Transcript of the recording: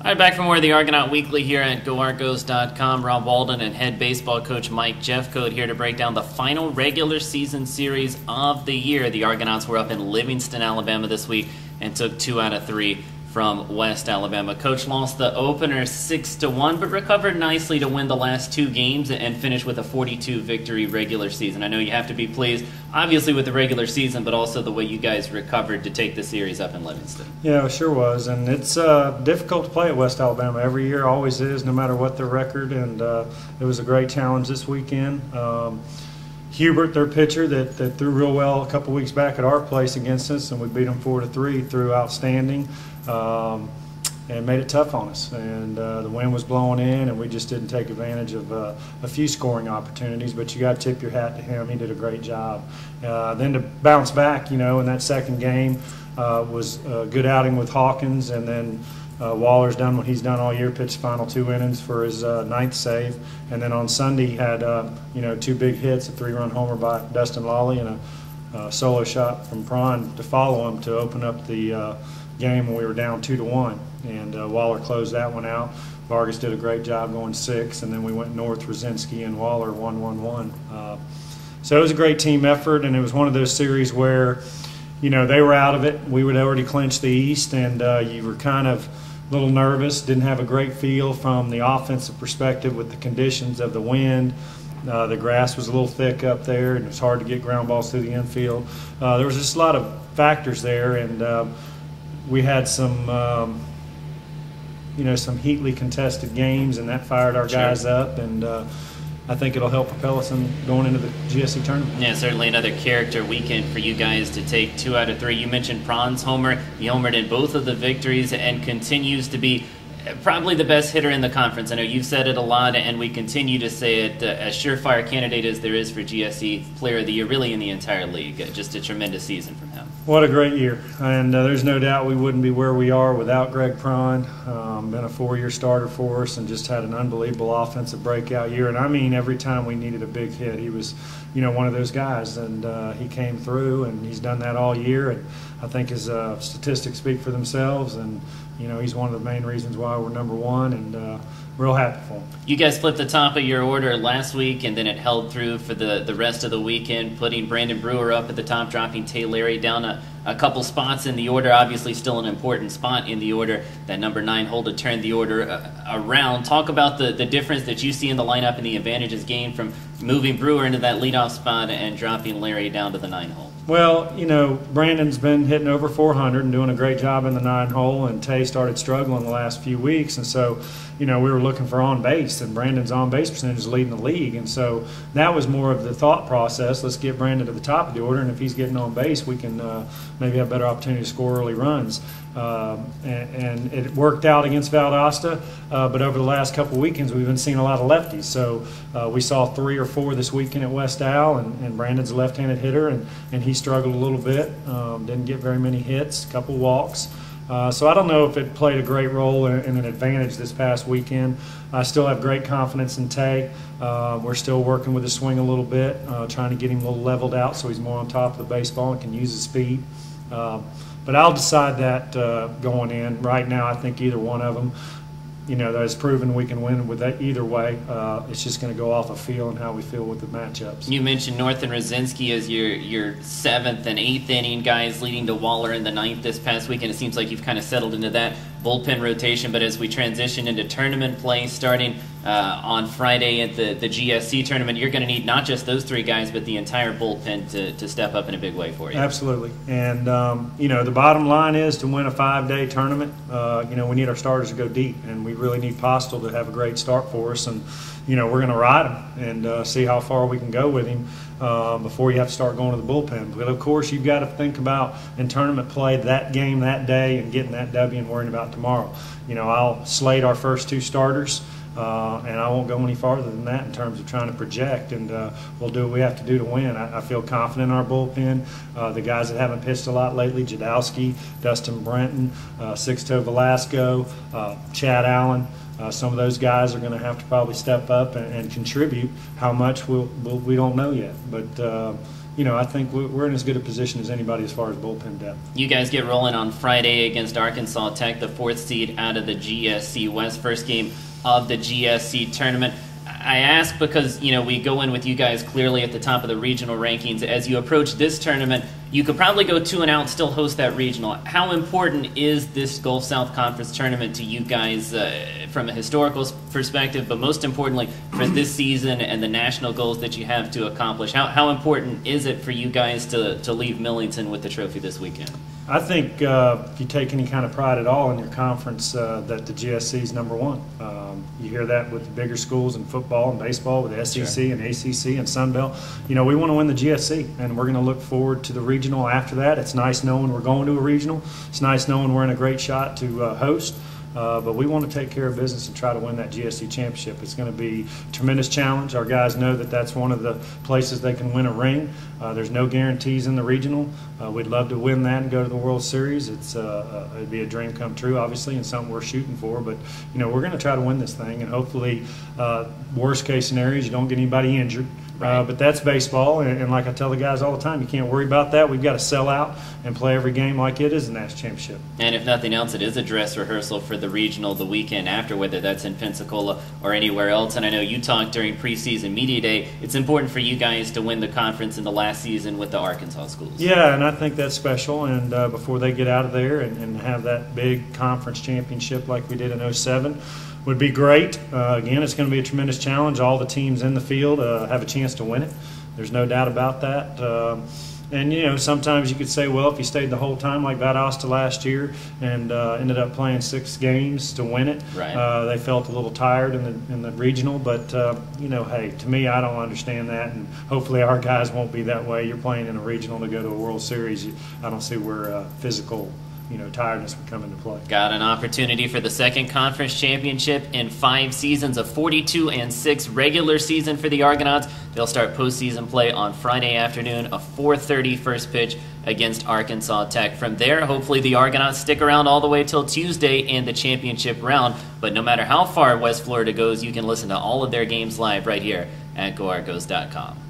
All right, back from more of the Argonaut Weekly here at GoArgos.com. Rob Walden and head baseball coach Mike Jeffcoat here to break down the final regular season series of the year. The Argonauts were up in Livingston, Alabama this week and took 2 out of 3 from West Alabama. Coach lost the opener 6-1, but recovered nicely to win the last 2 games and finish with a 42 victory regular season. I know you have to be pleased, obviously, with the regular season, but also the way you guys recovered to take the series up in Livingston. Yeah, it sure was, and it's difficult to play at West Alabama. Every year always is, no matter what their record, and it was a great challenge this weekend. Hubert, their pitcher, that threw real well a couple weeks back at our place against us, and we beat them 4-3, threw outstanding. And made it tough on us. And the wind was blowing in, and we just didn't take advantage of a few scoring opportunities. But you got to tip your hat to him. He did a great job. Then to bounce back, in that second game was a good outing with Hawkins, and then Waller's done what he's done all year, pitched final 2 innings for his 9th save. And then on Sunday he had 2 big hits, a 3-run homer by Dustin Lawley and a solo shot from Prawn to follow him to open up the game when we were down 2-1, and Waller closed that one out. Vargas did a great job going 6, and then we went north. Rosinski and Waller 1-1-1. So it was a great team effort, and it was one of those series where, they were out of it. We would already clinched the East, and you were kind of a little nervous. Didn't have a great feel from the offensive perspective with the conditions of the wind. The grass was a little thick up there, and it was hard to get ground balls through the infield. There was just a lot of factors there, and we had some, some heatly contested games, and that fired our guys up, and I think it'll help propel us going into the GSC Tournament. Yeah, certainly another character weekend for you guys to take 2 out of 3. You mentioned Franz Homer. He homered in both of the victories and continues to be probably the best hitter in the conference. I know you've said it a lot, and we continue to say it. A surefire candidate as there is for GSC Player of the Year, really in the entire league. Just a tremendous season from him. What a great year, and there's no doubt we wouldn't be where we are without Greg Prawn. Been a 4-year starter for us and just had an unbelievable offensive breakout year. And I mean, every time we needed a big hit, he was, one of those guys, and he came through, and he's done that all year. And I think his statistics speak for themselves, and he's one of the main reasons why we're number 1, and real happy for him. You guys flipped the top of your order last week, and then it held through for the rest of the weekend, putting Brandon Brewer up at the top, dropping Tay Larry down a couple spots in the order. Obviously still an important spot in the order, that number 9 hole to turn the order around. Talk about the difference that you see in the lineup and the advantages gained from moving Brewer into that leadoff spot and dropping Larry down to the 9 hole. Well, Brandon's been hitting over 400 and doing a great job in the 9 hole, and Tay started struggling the last few weeks, and so, we were looking for on base, and Brandon's on base percentage is leading the league, and so that was more of the thought process. Let's get Brandon to the top of the order, and if he's getting on base, we can maybe have a better opportunity to score early runs. And it worked out against Valdosta, but over the last couple of weekends we've been seeing a lot of lefties. So we saw 3 or 4 this weekend at West Al, and Brandon's a left-handed hitter, and he struggled a little bit, didn't get very many hits, a couple walks. So I don't know if it played a great role in an advantage this past weekend. I still have great confidence in Tay. We're still working with his swing a little bit, trying to get him a little leveled out so he's more on top of the baseball and can use his speed. But I'll decide that going in. Right now, I think either one of them, that has proven we can win with that either way. It's just going to go off of feel and how we feel with the matchups. You mentioned North and Rosinski as your 7th and 8th inning guys, leading to Waller in the 9th this past weekend. It seems like you've kind of settled into that bullpen rotation, but as we transition into tournament play starting on Friday at the GSC Tournament, you're going to need not just those 3 guys, but the entire bullpen to step up in a big way for you. Absolutely. And, the bottom line is to win a 5-day tournament, we need our starters to go deep, and we really need Postel to have a great start for us. And, we're going to ride him and see how far we can go with him before you have to start going to the bullpen. But, of course, you've got to think about in tournament play that game that day and getting that W and worrying about tomorrow. I'll slate our first 2 starters. And I won't go any farther than that in terms of trying to project, and we'll do what we have to do to win. I feel confident in our bullpen. The guys that haven't pitched a lot lately, Jadowski, Dustin Brenton, Sixto Velasco, Chad Allen, some of those guys are going to have to probably step up and contribute. How much we don't know yet, but I think we're in as good a position as anybody as far as bullpen depth. You guys get rolling on Friday against Arkansas Tech, the 4th seed out of the GSC West, first game of the GSC Tournament. I ask because, we go in with you guys clearly at the top of the regional rankings. As you approach this tournament, you could probably go 2-0 and still host that regional. How important is this Gulf South Conference tournament to you guys from a historical perspective, but most importantly for this season and the national goals that you have to accomplish? How important is it for you guys to leave Millington with the trophy this weekend? I think if you take any kind of pride at all in your conference, that the GSC is number one. You hear that with the bigger schools in football and baseball, with the SEC and ACC and Sun Belt. We want to win the GSC, and we're going to look forward to the regional after that. It's nice knowing we're going to a regional. It's nice knowing we're in a great shot to host. But we want to take care of business and try to win that GSC championship. It's going to be a tremendous challenge. Our guys know that that's one of the places they can win a ring. There's no guarantees in the regional. We'd love to win that and go to the World Series. It'd be a dream come true, obviously, and something we're shooting for. But, we're going to try to win this thing, and hopefully, worst case scenarios, you don't get anybody injured. Right. But that's baseball, and like I tell the guys all the time, you can't worry about that. We've got to sell out and play every game like it is a national championship. And if nothing else, it is a dress rehearsal for the regional the weekend after, whether that's in Pensacola or anywhere else. And I know you talked during preseason media day, it's important for you guys to win the conference in the last season with the Arkansas schools. Yeah, and I think that's special. And before they get out of there and have that big conference championship like we did in 07, would be great. Again, it's going to be a tremendous challenge. All the teams in the field have a chance to win it. There's no doubt about that. And, sometimes you could say, well, if you stayed the whole time like Valdosta last year and ended up playing 6 games to win it, right. They felt a little tired in the regional. But, hey, to me, I don't understand that. And hopefully our guys won't be that way. You're playing in a regional to go to a World Series. I don't see where physical tiredness would come into play. Got an opportunity for the second conference championship in 5 seasons, a 42-6 regular season for the Argonauts. They'll start postseason play on Friday afternoon, a 4:30 first pitch against Arkansas Tech. From there, hopefully the Argonauts stick around all the way till Tuesday in the championship round. But no matter how far West Florida goes, you can listen to all of their games live right here at GoArgos.com.